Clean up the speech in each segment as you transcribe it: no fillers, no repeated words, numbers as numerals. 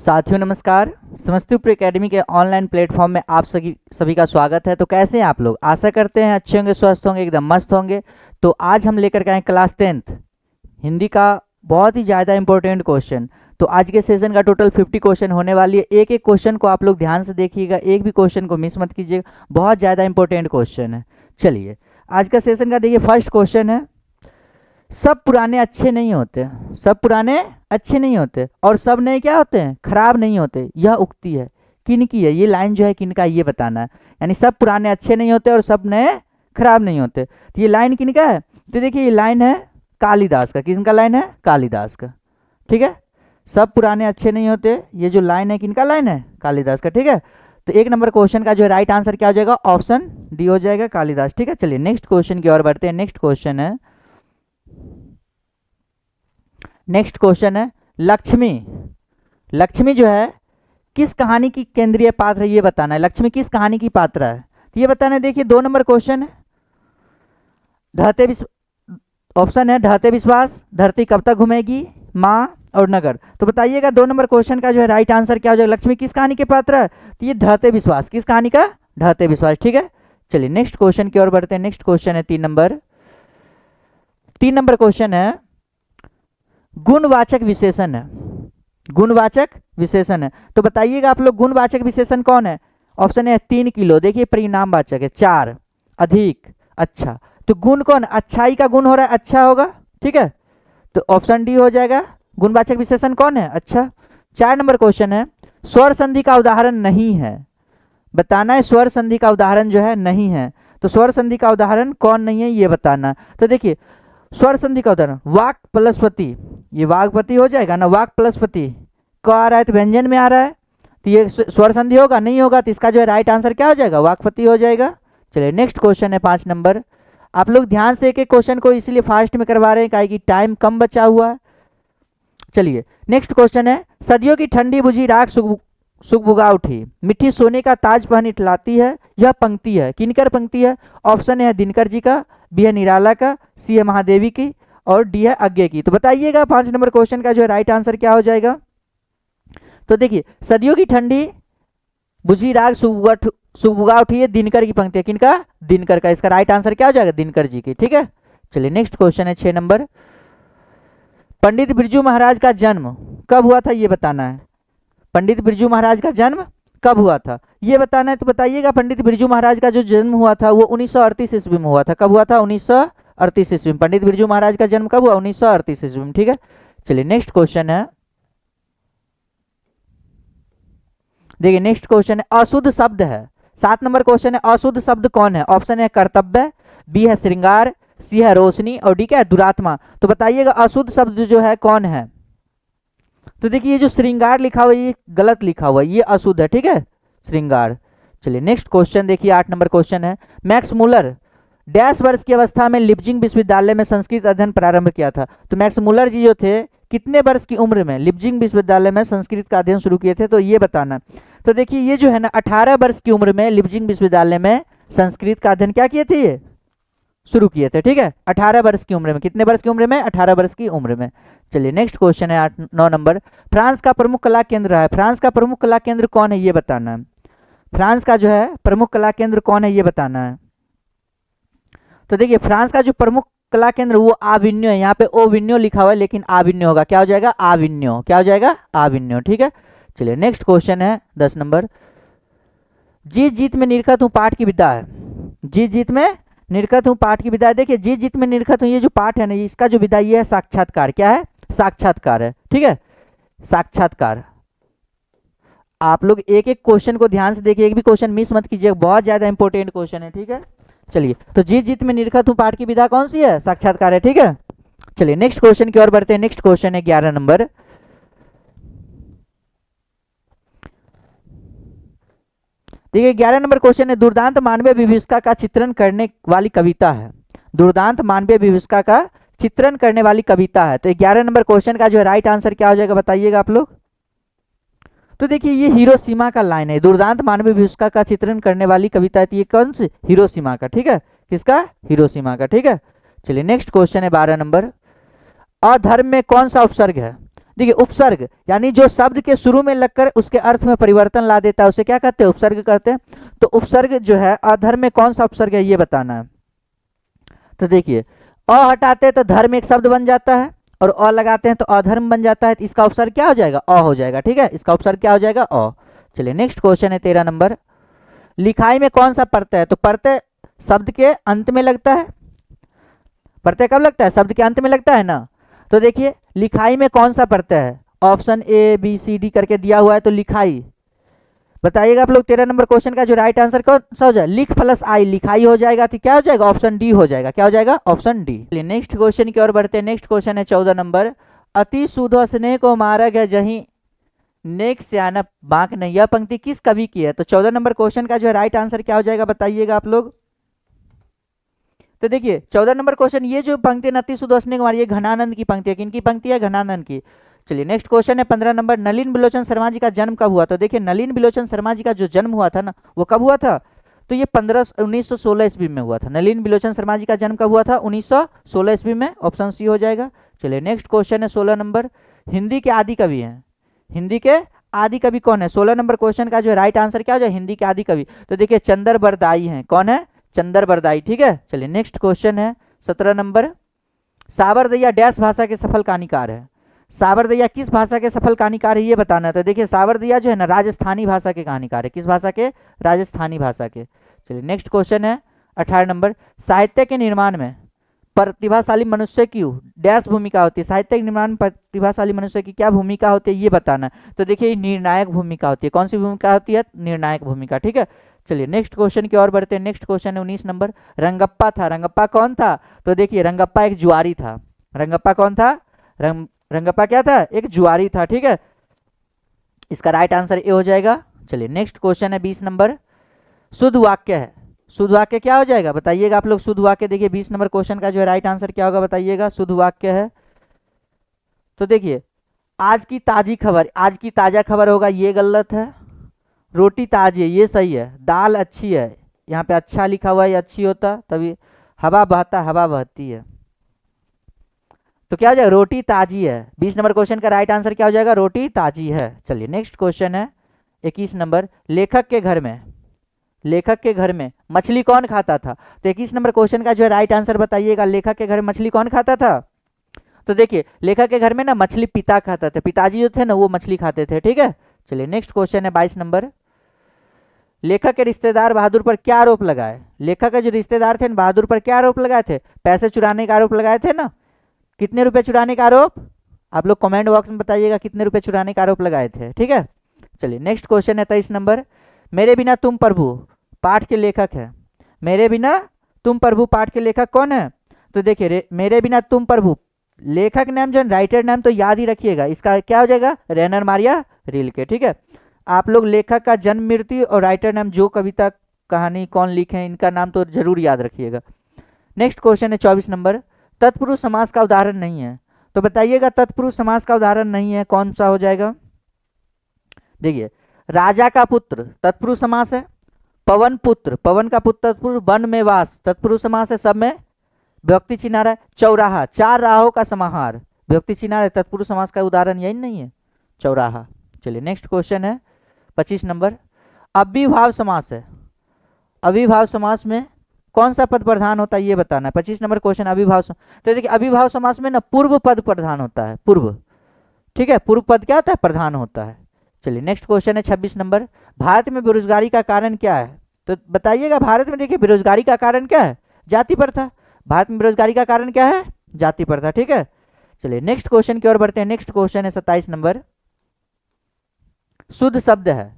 साथियों नमस्कार। समस्तीपुर एकेडमी के ऑनलाइन प्लेटफॉर्म में आप सभी का स्वागत है। तो कैसे हैं आप लोग? आशा करते हैं अच्छे होंगे, स्वस्थ होंगे, एकदम मस्त होंगे। तो आज हम लेकर के आए क्लास 10th हिंदी का बहुत ही ज़्यादा इंपॉर्टेंट क्वेश्चन। तो आज के सेशन का टोटल 50 क्वेश्चन होने वाली है। एक एक क्वेश्चन को आप लोग ध्यान से देखिएगा, एक भी क्वेश्चन को मिस मत कीजिएगा, बहुत ज़्यादा इंपॉर्टेंट क्वेश्चन है। चलिए आज का सेशन का देखिए, फर्स्ट क्वेश्चन है, सब पुराने अच्छे नहीं होते, सब पुराने अच्छे नहीं होते और सब नए क्या होते हैं, खराब नहीं होते। यह उक्ति है किन की है? ये लाइन जो है किन का, ये बताना है। यानी सब पुराने अच्छे नहीं होते और सब नए खराब नहीं होते। तो ये लाइन किन का है? तो देखिए ये लाइन है कालिदास का। किसका लाइन है? कालिदास का। ठीक है, सब पुराने अच्छे नहीं होते, ये जो लाइन है किनका लाइन है? कालिदास का। ठीक है, तो एक नंबर क्वेश्चन का जो है राइट आंसर क्या हो जाएगा? ऑप्शन डी हो जाएगा, कालिदास। ठीक है, चलिए नेक्स्ट क्वेश्चन की ओर बढ़ते हैं। नेक्स्ट क्वेश्चन है, नेक्स्ट क्वेश्चन है, लक्ष्मी। लक्ष्मी जो है किस कहानी की केंद्रीय पात्र है, ये बताना है। लक्ष्मी किस कहानी की पात्र है, तो ये बताना है। देखिए 2 नंबर क्वेश्चन है, ढहते ऑप्शन है ढहते विश्वास, धरती कब तक घूमेगी, माँ और नगर। तो बताइएगा 2 नंबर क्वेश्चन का जो है राइट आंसर क्या हो जाएगा? लक्ष्मी किस कहानी के पात्र है? तो ये ढहते विश्वास। किस कहानी का? ढहते विश्वास। ठीक है, चलिए नेक्स्ट क्वेश्चन की ओर बढ़ते हैं। नेक्स्ट क्वेश्चन है 3 नंबर क्वेश्चन है, गुणवाचक विशेषण है। गुणवाचक विशेषण है, तो बताइएगा आप लोग गुणवाचक विशेषण कौन है? ऑप्शन है 3 किलो, देखिए परिणामवाचक है, 4, अधिक, अच्छा। तो गुण कौन? अच्छाई का गुण हो रहा है, अच्छा होगा। ठीक है, तो ऑप्शन डी हो जाएगा। गुणवाचक विशेषण कौन है? अच्छा। 4 नंबर क्वेश्चन है, स्वर संधि का उदाहरण नहीं है। बताना है स्वर संधि का उदाहरण जो है नहीं है। तो स्वर संधि का उदाहरण कौन नहीं है, ये बताना। तो देखिए स्वर संधि का उदाहरण वाक प्लसपति, ये वागपति हो जाएगा ना। वाक प्लसपति को आ रहा है तो व्यंजन में आ रहा है, तो ये स्वर संधि होगा, नहीं होगा। तो इसका जो है राइट आंसर क्या हो जाएगा? वाकपति हो जाएगा। चलिए नेक्स्ट क्वेश्चन है 5 नंबर। आप लोग ध्यान से एक एक क्वेश्चन को इसलिए फास्ट में करवा रहे हैं काहे कि टाइम कम बचा हुआ है। चलिए नेक्स्ट क्वेश्चन है, सदियों की ठंडी बुझी राख सुगबुगा उठी, मिट्टी सोने का ताज पहन इठलाती है। यह पंक्ति है किनकर पंक्ति है? ऑप्शन है दिनकर जी का, बी है निराला का, सी है महादेवी की और डी है अज्ञे की। तो बताइएगा 5 नंबर क्वेश्चन का जो है राइट आंसर क्या हो जाएगा? तो देखिए सदियों की ठंडी बुझी राग सुगबुगा उठी है, दिनकर की पंक्ति है। किनका? दिनकर का। इसका राइट आंसर क्या हो जाएगा? दिनकर जी की। ठीक है, चलिए नेक्स्ट क्वेश्चन है 6 नंबर, पंडित बिरजू महाराज का जन्म कब हुआ था, ये बताना है। पंडित बिरजू महाराज का जन्म कब हुआ था, ये बताना है। तो बताइएगा पंडित बिरजू महाराज का जो जन्म हुआ था वो 1938 ईस्वी में हुआ था। कब हुआ था? 1938 ईस्वी में। पंडित बिरजू महाराज का जन्म कब हुआ? 1938 ईस्वी में। ठीक है, चलिए नेक्स्ट क्वेश्चन है, देखिए नेक्स्ट क्वेश्चन है, अशुद्ध शब्द है। 7 नंबर क्वेश्चन है, अशुद्ध शब्द कौन है? ऑप्शन है कर्तव्य, बी है श्रृंगार, सी है रोशनी और डी क्या है? दुरात्मा। तो बताइएगा अशुद्ध शब्द जो है कौन है? तो देखिए ये जो श्रृंगार लिखा हुआ है ये गलत लिखा हुआ है, ये अशुद्ध है। ठीक है, श्रृंगार। चलिए नेक्स्ट क्वेश्चन देखिए 8 नंबर क्वेश्चन है, मैक्स मुलर डैश वर्ष की अवस्था में लिप्जिंग विश्वविद्यालय में संस्कृत अध्ययन प्रारंभ किया था। तो मैक्स मुलर जी जो थे कितने वर्ष की उम्र में लिप्जिंग विश्वविद्यालय में संस्कृत का अध्ययन शुरू किए थे, तो ये बताना। तो देखिए ये जो है ना 18 वर्ष की उम्र में लिप्जिंग विश्वविद्यालय में संस्कृत का अध्ययन क्या किए थे? ये शुरू किए थे। ठीक है, 18 वर्ष की उम्र में। कितने वर्ष की उम्र में? 18 वर्ष की उम्र में। चलिए नेक्स्ट क्वेश्चन है 9 नंबर, फ्रांस का प्रमुख कला केंद्र है। फ्रांस का प्रमुख कला केंद्र कौन है, ये बताना है। फ्रांस का जो है प्रमुख कला केंद्र कौन है, ये बताना है। तो देखिए फ्रांस का जो प्रमुख कला केंद्र वो आविन्यो है। यहाँ पे ओविन्यो लिखा हुआ है लेकिन आविन्यो होगा। क्या हो जाएगा? आविन्यो। क्या हो जाएगा? आविन्यो। ठीक है, चलिए नेक्स्ट क्वेश्चन है 10 नंबर, जीत जीत में निरखत हूँ पाठ की विदा है। जीत जीत में निरखत हूँ पाठ की विदा। देखिए जीत जीत में निरखत हूँ, ये जो पाठ है ना, इसका जो विदा ये है साक्षात्कार। क्या है? साक्षात्कार है। ठीक है, साक्षात्कार। आप लोग एक एक क्वेश्चन को ध्यान से देखिए, एक भी क्वेश्चन मिस मत कीजिए, बहुत ज्यादा इंपॉर्टेंट क्वेश्चन है। ठीक है, चलिए तो जीत जीत में निरखत हूँ पाठ की विदा कौन सी है? साक्षात्कार है। ठीक है, चलिए नेक्स्ट क्वेश्चन की ओर बढ़ते हैं। नेक्स्ट क्वेश्चन है 11 नंबर, देखिए 11 नंबर क्वेश्चन है, दुर्दांत मानवीय विभीषिका का चित्रण करने वाली कविता है। दुर्दांत मानवीय विभीषिका का चित्रण करने वाली कविता है। तो 11 नंबर क्वेश्चन का जो है राइट आंसर क्या हो जाएगा, बताइएगा आप लोग। तो देखिए ये हिरोशिमा का लाइन है, दुर्दांत मानवीय विभीषिका का चित्रण करने वाली कविता है। ये कौन सी? हिरोशिमा का। ठीक है, किसका? हिरोशिमा का। ठीक है, चलिए नेक्स्ट क्वेश्चन है 12 नंबर, अधर्म में कौन सा उपसर्ग है? देखिए उपसर्ग यानी जो शब्द के शुरू में लगकर उसके अर्थ में परिवर्तन ला देता है उसे क्या कहते हैं, उपसर्ग कहते हैं। तो उपसर्ग जो है अधर्म में कौन सा उपसर्ग है ये बताना है। तो देखिए अ हटाते हैं तो धर्म एक शब्द बन जाता है और अ लगाते हैं तो अधर्म बन जाता है, तो इसका उपसर्ग क्या हो जाएगा, अ हो जाएगा। ठीक है, इसका उपसर्ग क्या हो जाएगा, अ। चलिए नेक्स्ट क्वेश्चन है 13 नंबर। लिखाई में कौन सा प्रत्यय है, तो प्रत्यय शब्द के अंत में लगता है। प्रत्यय कब लगता है, शब्द के अंत में लगता है ना। तो देखिए लिखाई में कौन सा प्रत्यय है, option A B C D करके दिया हुआ है, तो लिखाई बताइएगा आप लोग। 13 नंबर क्वेश्चन का जो राइट आंसर कौन सा हो जाएगा, लिख प्लस आई, लिखाई हो जाएगा, तो क्या हो जाएगा, ऑप्शन डी हो जाएगा। क्या हो जाएगा, ऑप्शन डी। चलिए नेक्स्ट क्वेश्चन की ओर बढ़ते हैं। नेक्स्ट क्वेश्चन है 14 नंबर। अति सुधो स्नेह को मारा गया जही नेक स्याना बांक नहीं, यह पंक्ति किस कवि की है। तो 14 नंबर क्वेश्चन का जो राइट आंसर क्या हो जाएगा बताइएगा आप लोग। तो देखिए 14 नंबर क्वेश्चन, ये जो पंक्ति अति सुधो स्नेह को मारा, ये घनानंद की पंक्ति है। किनकी पंक्ति है, घनानंद की। चलिए नेक्स्ट क्वेश्चन है 15 नंबर। नलिन बिलोचन शर्मा जी का जन्म कब हुआ। तो देखिए नलिन बिलोचन शर्मा जी का जो जन्म हुआ था ना वो कब हुआ था, तो ये 1916 ईस्वी में हुआ था। नलिन बिलोचन शर्मा जी का जन्म कब हुआ था, 1916 ईस्वी में, ऑप्शन सी हो जाएगा। चलिए नेक्स्ट क्वेश्चन है 16 नंबर। हिंदी के आदि कवि हैं, हिंदी के आदि कवि कौन है। 16 नंबर क्वेश्चन का जो राइट आंसर क्या हो जाए, हिंदी के आदि कवि। तो देखिए चंदर बरदाई हैं, कौन है, चंदर बरदाई। ठीक है, चलिए नेक्स्ट क्वेश्चन है 17 नंबर। सावरदैया डैश भाषा के सफल कहानीकार है। सावरदैया किस भाषा के सफल कहानीकार है ये बताना है। तो देखिए सावरदैया जो है ना राजस्थानी भाषा के कहानीकार है। किस भाषा के, राजस्थानी भाषा के। चलिए नेक्स्ट क्वेश्चन है 18 नंबर। साहित्य के निर्माण में प्रतिभाशाली मनुष्य की डैश भूमिका होती है। साहित्य के निर्माण में प्रतिभाशाली मनुष्य की क्या भूमिका होती है ये बताना है। तो देखिए निर्णायक भूमिका होती है। कौन सी भूमिका होती है, निर्णायक भूमिका। ठीक है, चलिए नेक्स्ट क्वेश्चन की ओर बढ़ते हैं। नेक्स्ट क्वेश्चन है 19 नंबर। रंगप्पा था, रंगप्पा कौन था। तो देखिए रंगप्पा एक जुआरी था। रंगप्पा कौन था, रंगप्पा क्या था, एक जुआरी था। ठीक है, इसका राइट आंसर ए हो जाएगा। चलिए नेक्स्ट क्वेश्चन है 20 नंबर। शुद्ध वाक्य है, शुद्ध वाक्य क्या हो जाएगा बताइएगा आप लोग। शुद्ध वाक्य देखिए 20 नंबर क्वेश्चन का जो है राइट आंसर क्या होगा बताइएगा। शुद्ध वाक्य है तो देखिए आज की ताजी खबर, आज की ताजा खबर होगा, ये गलत है। रोटी ताजी है, ये सही है। दाल अच्छी है, यहाँ पे अच्छा लिखा हुआ है, ये अच्छी होता तभी। हवा बहता, हवा बहती है, तो क्या हो जाएगा, रोटी ताजी है। 20 नंबर क्वेश्चन का राइट आंसर क्या हो जाएगा, रोटी ताजी है। चलिए नेक्स्ट क्वेश्चन है 21 नंबर। लेखक के घर में, लेखक के घर में मछली कौन खाता था। तो 21 नंबर क्वेश्चन का जो है राइट आंसर बताइएगा। लेखक के घर में मछली कौन खाता था। तो देखिए लेखक के घर में ना मछली पिता खाता था, पिताजी जो थे ना वो मछली खाते थे। ठीक है, चलिए नेक्स्ट क्वेश्चन है 22 नंबर। लेखक के रिश्तेदार बहादुर पर क्या आरोप लगाए। लेखक के जो रिश्तेदार थे बहादुर पर क्या आरोप लगाए थे, पैसे चुराने का आरोप लगाए थे ना। कितने रुपए चुराने का आरोप, आप लोग कमेंट बॉक्स में बताइएगा कितने रुपए चुराने का आरोप लगाए थे। ठीक है, चलिए नेक्स्ट क्वेश्चन है 23 नंबर। मेरे बिना तुम प्रभु पाठ के लेखक है। मेरे बिना तुम प्रभु पाठ के लेखक कौन है। तो देखिए मेरे बिना तुम प्रभु, लेखक नाम जो राइटर नाम तो याद ही रखिएगा, इसका क्या हो जाएगा, रेनर मारिया रिल्के। ठीक है, आप लोग लेखक का जन्म मृत्यु और राइटर नाम जो कविता कहानी कौन लिखे इनका नाम तो जरूर याद रखिएगा। नेक्स्ट क्वेश्चन है 24 नंबर। तत्पुरुष समास का उदाहरण नहीं है। तो बताइएगा तत्पुरुष समास का उदाहरण नहीं है कौन सा हो जाएगा। देखिए राजा का पुत्र तत्पुरुष समास है। पवन पुत्र, पवन का पुत्र तत्पुरुष। वन में वास तत्पुरुष समास है, सब में व्यक्ति चिन्ह रहा है। चौराहा, चार राहों का समाहार, व्यक्ति चिन्ह है, तत्पुरुष समास का उदाहरण यही नहीं है, चौराहा। चलिए नेक्स्ट क्वेश्चन है 25 नंबर। अविभाव समास है। अविभाव समास में कौन सा पद प्रधान होता है ये बताना है। 25 नंबर क्वेश्चन अविभाव। तो देखिए अविभाव समास में ना पूर्व पद प्रधान होता है, पूर्व। ठीक है, पूर्व पद क्या होता है, प्रधान होता है। चलिए नेक्स्ट क्वेश्चन है 26 नंबर। भारत में बेरोजगारी का कारण क्या है। तो बताइएगा भारत में देखिए बेरोजगारी का कारण क्या है, जाति प्रथा। भारत में बेरोजगारी का कारण क्या है, जाति प्रथा। ठीक है, चलिए नेक्स्ट क्वेश्चन की ओर बढ़ते हैं। नेक्स्ट क्वेश्चन है 27 नंबर। शुद्ध शब्द है,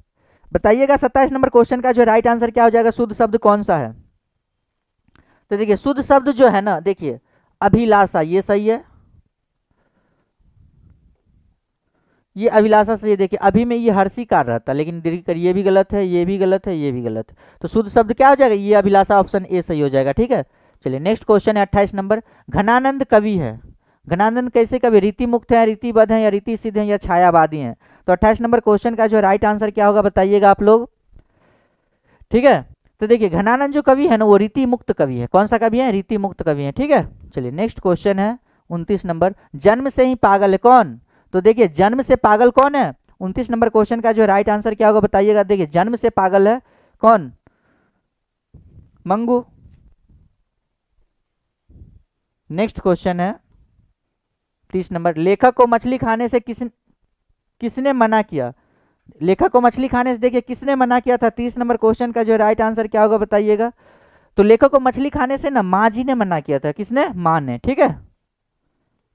बताइएगा 27 नंबर क्वेश्चन का जो राइट आंसर क्या हो जाएगा, शुद्ध शब्द कौन सा है। तो देखिए शुद्ध शब्द जो है ना, देखिए अभिलाषा, ये सही है, ये अभिलाषा से, ये देखिए अभी में ये हर्षी कार रहता, लेकिन ये भी गलत है, ये भी गलत है, ये भी गलत है। तो शुद्ध शब्द क्या हो जाएगा, ये अभिलाषा, ऑप्शन ए सही हो जाएगा। ठीक है, चलिए नेक्स्ट क्वेश्चन है 28 नंबर। घनानंद कवि है। घनानंद कैसे कवि, रीति मुक्त है, रीतिबद्ध है, या रीति सिद्ध है, या छायावादी है। तो 28 नंबर क्वेश्चन का जो राइट आंसर क्या होगा बताइएगा आप लोग। ठीक है, तो देखिए घनानंद जो कवि है ना वो रीति मुक्त कवि है। कौन सा कवि है, रीति मुक्त कवि है। ठीक है, चलिए नेक्स्ट क्वेश्चन है 29 नंबर। जन्म से ही पागल है कौन। तो देखिए जन्म से पागल कौन है? 29 नंबर क्वेश्चन का जो राइट आंसर क्या होगा बताइएगा। देखिए जन्म से पागल है कौन? मंगू। नेक्स्ट क्वेश्चन है 30 नंबर, लेखक को मछली खाने से किसने मना किया? लेखक को मछली खाने से देखिए किसने मना किया था? 30 नंबर क्वेश्चन का जो राइट आंसर क्या होगा बताइएगा। तो लेखक को मछली खाने से ना माँ जी ने मना किया था। किसने? माँ ने, ठीक है,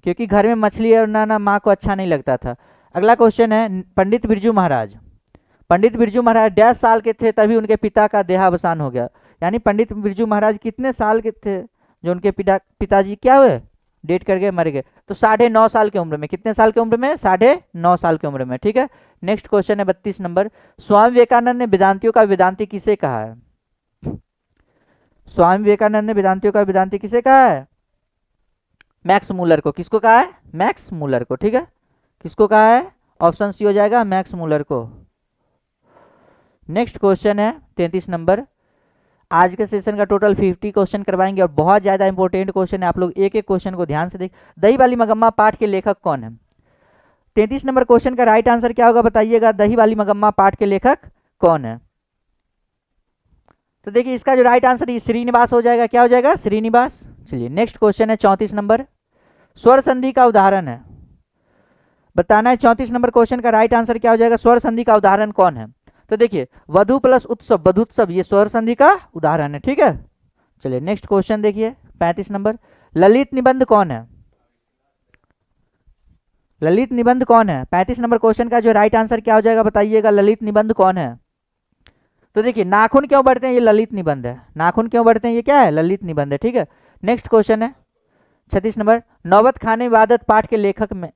क्योंकि घर में मछली और ना माँ को अच्छा नहीं लगता था। अगला क्वेश्चन है पंडित बिरजू महाराज। पंडित बिरजू महाराज डैश साल के थे तभी उनके पिता का देहावसान हो गया? यानी पंडित बिरजू महाराज कितने साल के थे जो उनके पिताजी क्या हुए? डेट कर गए, मर गए। तो 9.5 साल की उम्र में। कितने साल की उम्र में? 9.5 साल की उम्र में, ठीक है। नेक्स्ट क्वेश्चन है 32 नंबर, स्वामी विवेकानंद ने वेदांतियों का वेदांती किसे कहा है? स्वामी विवेकानंद ने वेदांतियों का वेदांती किसे कहा है? मैक्स मूलर को। किसको कहा है? मैक्स मूलर को, ठीक है। किसको कहा है? ऑप्शन सी हो जाएगा, मैक्स मूलर को। नेक्स्ट क्वेश्चन है 33 नंबर, आज के सेशन का टोटल 50 क्वेश्चन करवाएंगे और बहुत ज़्यादा इंपॉर्टेंट क्वेश्चन है। आप लोग एक एक क्वेश्चन को ध्यान से देख। दही वाली मगम्मा पाठ के लेखक कौन है? 33 नंबर क्वेश्चन का राइट आंसर क्या होगा बताइएगा। दही वाली मगम्मा पाठ के लेखक कौन है? तो देखिए इसका जो राइट आंसर है श्रीनिवास हो जाएगा। क्या हो जाएगा? श्रीनिवास। चलिए नेक्स्ट क्वेश्चन है 34 नंबर, स्वर संधि का उदाहरण है, बताना है 34 नंबर क्वेश्चन का राइट आंसर क्या हो जाएगा। स्वर संधि का उदाहरण कौन है? तो देखिए वधु प्लस उत्सव, वधुत्सव, ये स्वर संधि का उदाहरण है, ठीक है। चलिए नेक्स्ट क्वेश्चन देखिए 35 नंबर, ललित निबंध कौन है? ललित निबंध कौन है? 35 नंबर क्वेश्चन का जो राइट आंसर क्या हो जाएगा बताइएगा। ललित निबंध कौन है? तो देखिए नाखून क्यों बढ़ते हैं, ये ललित निबंध है। नाखून क्यों बढ़ते हैं, ये क्या है? ललित निबंध है, ठीक है। नेक्स्ट क्वेश्चन है 36 नंबर, नौबत खान इबादत पाठ के लेखक में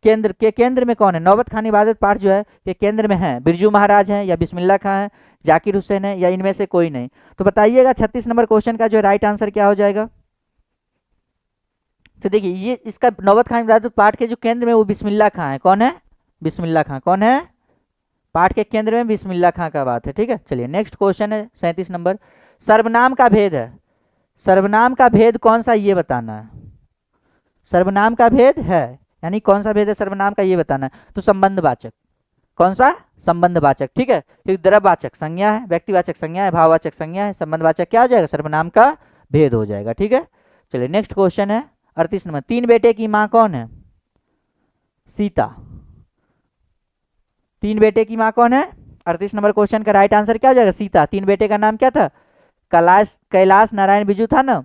केंद्र में कौन है? नौबत खान इबादत पाठ जो है ये केंद्र में है बिरजू महाराज हैं या बिस्मिल्लाह खां है, जाकिर हुसैन है, या इनमें से कोई नहीं? तो बताइएगा 36 नंबर क्वेश्चन का जो राइट आंसर क्या हो जाएगा। तो देखिए ये इसका नौबत खान इबादत पाठ के जो केंद्र में वो बिस्मिल्लाह खां है। कौन है? बिस्मिल्लाह खां। कौन है? पाठ के केंद्र में बिस्मिल्लाह खां का बात है, ठीक है। चलिए नेक्स्ट क्वेश्चन है 37 नंबर, सर्वनाम का भेद है, सर्वनाम का भेद कौन सा ये बताना है। सर्वनाम का भेद है यानी कौन सा भेद है सर्वनाम का ये बताना है। तो संबंधवाचक। कौन सा? संबंधवाचक, ठीक है। क्योंकि द्रव्यवाचक संज्ञा है, व्यक्तिवाचक संज्ञा है, भाववाचक संज्ञा है, संबंधवाचक क्या हो जाएगा? सर्वनाम का भेद हो जाएगा, ठीक है। चलिए नेक्स्ट क्वेश्चन है 38 नंबर, तीन बेटे की माँ कौन है? सीता। तीन बेटे की माँ कौन है? 38 नंबर क्वेश्चन का राइट आंसर क्या हो जाएगा? सीता। तीन बेटे का नाम क्या था? कैलाश नारायण बिजू था ना,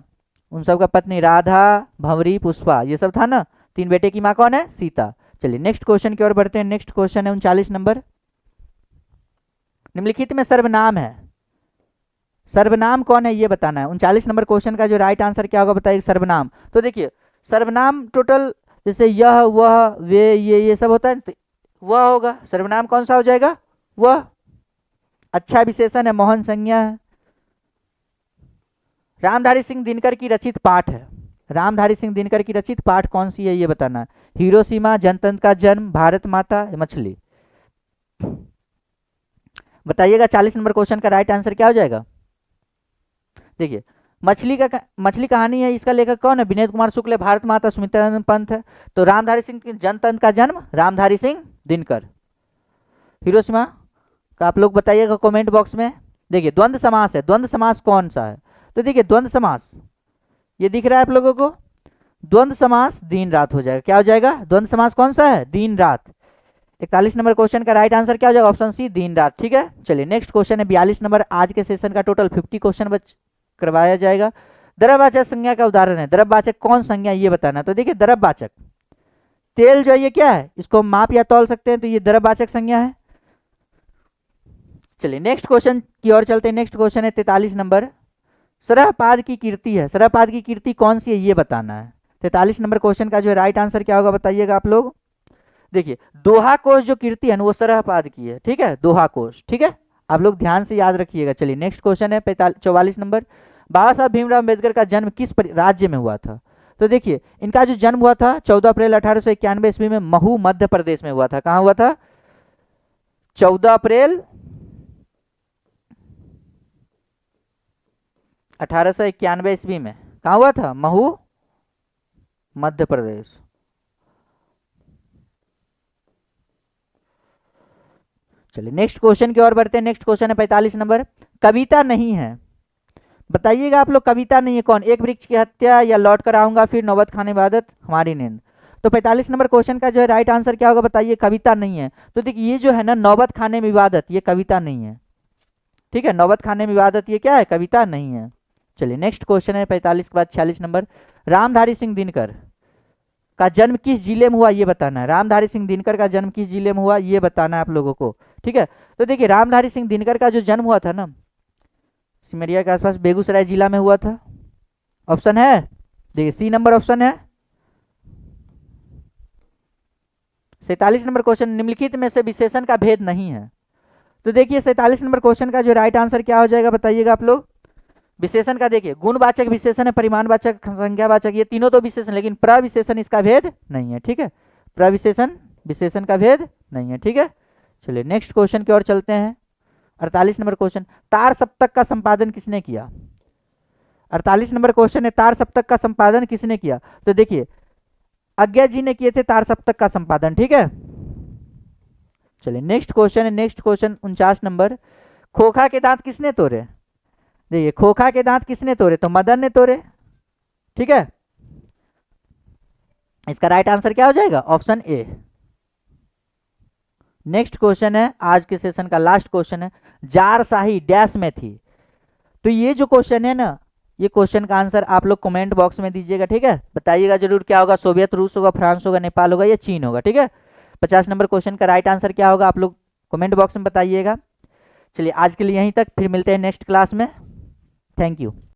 उन सब का पत्नी राधा, भंवरी, पुष्पा, ये सब था ना। तीन बेटे की माँ कौन है? सीता। चलिए नेक्स्ट क्वेश्चन की ओर बढ़ते हैं। नेक्स्ट क्वेश्चन है 39 नंबर, निम्नलिखित में सर्वनाम है, सर्वनाम कौन है ये बताना है। 39 नंबर क्वेश्चन का जो राइट आंसर क्या होगा बताइए। सर्वनाम। तो देखिए सर्वनाम टोटल जैसे यह, वह, वे, ये सब होता है, वह होगा। सर्वनाम कौन सा हो जाएगा? वह। अच्छा विशेषण है, मोहन संज्ञा है। रामधारी सिंह दिनकर की रचित पाठ है, रामधारी सिंह दिनकर की रचित पाठ कौन सी है ये बताना है। हिरोशिमा, जनतंत्र का जन्म, भारत माता, मछली। बताइएगा 40 नंबर क्वेश्चन का राइट आंसर क्या हो जाएगा। देखिए मछली कहानी है, इसका लेखक कौन है? विनोद कुमार शुक्ल है। भारत माता सुमित्रानंद पंत है। तो रामधारी सिंह जनतंत्र का जन्म रामधारी सिंह दिनकर। हिरोशिमा का आप लोग बताइएगा कमेंट बॉक्स में। देखिए द्वंद्व समास है, द्वंद्व समास कौन सा है? तो देखिए द्वंद्व समास ये दिख रहा है आप लोगों को, द्वंद्व समास दिन रात हो जाएगा। क्या हो जाएगा? द्वंद्व समास कौन सा है? दिन रात। 41 नंबर क्वेश्चन का राइट आंसर क्या हो जाएगा? ऑप्शन सी, दिन रात, ठीक है। चलिए नेक्स्ट क्वेश्चन है 42 नंबर, आज के सेशन का टोटल 50 क्वेश्चन करवाया जाएगा। द्रव्यवाचक संज्ञा का उदाहरण है, द्रव्यवाचक कौन संज्ञा ये बताना। तो देखिए द्रव्यवाचक तेल जो ये क्या है, इसको माप या तौल सकते हैं, तो ये द्रव्यवाचक संज्ञा है। चलिए नेक्स्ट क्वेश्चन की ओर चलते हैं। नेक्स्ट क्वेश्चन है 43 नंबर, सरहपाद की कीर्ति है, सरहपाद की कीर्ति कौन सी है ये बताना है। 43 नंबर क्वेश्चन का जो राइट आंसर क्या होगा बताइएगा आप लोग। देखिए दोहा कोश जो कीर्ति है ना वो सरहपाद की है, ठीक है, दोहा कोश, ठीक है। आप लोग ध्यान से याद रखिएगा। चलिए नेक्स्ट क्वेश्चन है 44 नंबर, बाबा साहब भीमराव अम्बेडकर का जन्म किस राज्य में हुआ था। तो देखिए इनका जो जन्म हुआ था 14 अप्रैल 1891 ईस्वी में महू मध्य प्रदेश में हुआ था। कहाँ हुआ था? 14 अप्रैल 1891 ईस्वी में। कहाँ हुआ था? महू मध्य प्रदेश। चलिए नेक्स्ट क्वेश्चन की ओर बढ़ते हैं। नेक्स्ट क्वेश्चन है 45 नंबर, कविता नहीं है। बताइएगा आप लोग, कविता नहीं है कौन? एक वृक्ष की हत्या, या लौट कर आऊंगा, फिर नौबत खाने इबादत, हमारी नींद। तो 45 नंबर क्वेश्चन का जो है राइट आंसर क्या होगा बताइए? कविता नहीं है। तो देखिए ये जो है ना, नौबत खाने में इबादत, ये कविता नहीं है। ठीक है, नौबत खाने में इबादत ये क्या है? कविता नहीं है। चलिए नेक्स्ट क्वेश्चन है 45 के बाद 46 नंबर, रामधारी सिंह दिनकर का जन्म किस जिले में हुआ ये बताना है। रामधारी सिंह दिनकर का जन्म किस जिले में हुआ ये बताना है आप लोगों को। ठीक है, तो देखिए रामधारी सिंह दिनकर का जो जन्म हुआ था ना, सिमरिया के आसपास बेगूसराय जिला में हुआ था। ऑप्शन है, देखिए सी नंबर ऑप्शन है। 47 नंबर क्वेश्चन, निम्नलिखित में से विशेषण का भेद नहीं है। तो देखिए 47 नंबर क्वेश्चन का जो राइट आंसर क्या हो जाएगा बताइएगा आप लोग? विशेषण का देखिए गुणवाचक विशेषण है, परिमाणवाचक, संज्ञावाचक, ये तीनों तो विशेषण, लेकिन प्रविशेषण इसका भेद नहीं है। ठीक है, प्रविशेषण विशेषण का भेद नहीं है। ठीक है, चलिए नेक्स्ट क्वेश्चन की ओर चलते हैं। 48 नंबर क्वेश्चन, तार सप्तक का संपादन किसने किया? 48 नंबर क्वेश्चन है, तार सप्तक का संपादन किसने किया? तो देखिए अज्ञा जी ने किए थे तार सप्तक का संपादन। ठीक है, चलिए नेक्स्ट क्वेश्चन है। नेक्स्ट क्वेश्चन 49 नंबर, खोखा के दांत किसने तोड़े? देखिए खोखा के दांत किसने तोड़े? तो मदन ने तोड़े। ठीक है, इसका राइट आंसर क्या हो जाएगा? Option A. नेक्स्ट क्वेश्चन है, आज के सेशन का लास्ट क्वेश्चन है, जार शाही डैश में थी। तो ये जो क्वेश्चन है ना, ये क्वेश्चन का आंसर आप लोग कमेंट बॉक्स में दीजिएगा। ठीक है, बताइएगा जरूर क्या होगा, सोवियत रूस होगा, फ्रांस होगा, नेपाल होगा, या चीन होगा। ठीक है, 50 नंबर क्वेश्चन का राइट आंसर क्या होगा आप लोग कमेंट बॉक्स में बताइएगा। चलिए आज के लिए यहीं तक, फिर मिलते हैं नेक्स्ट क्लास में। Thank you.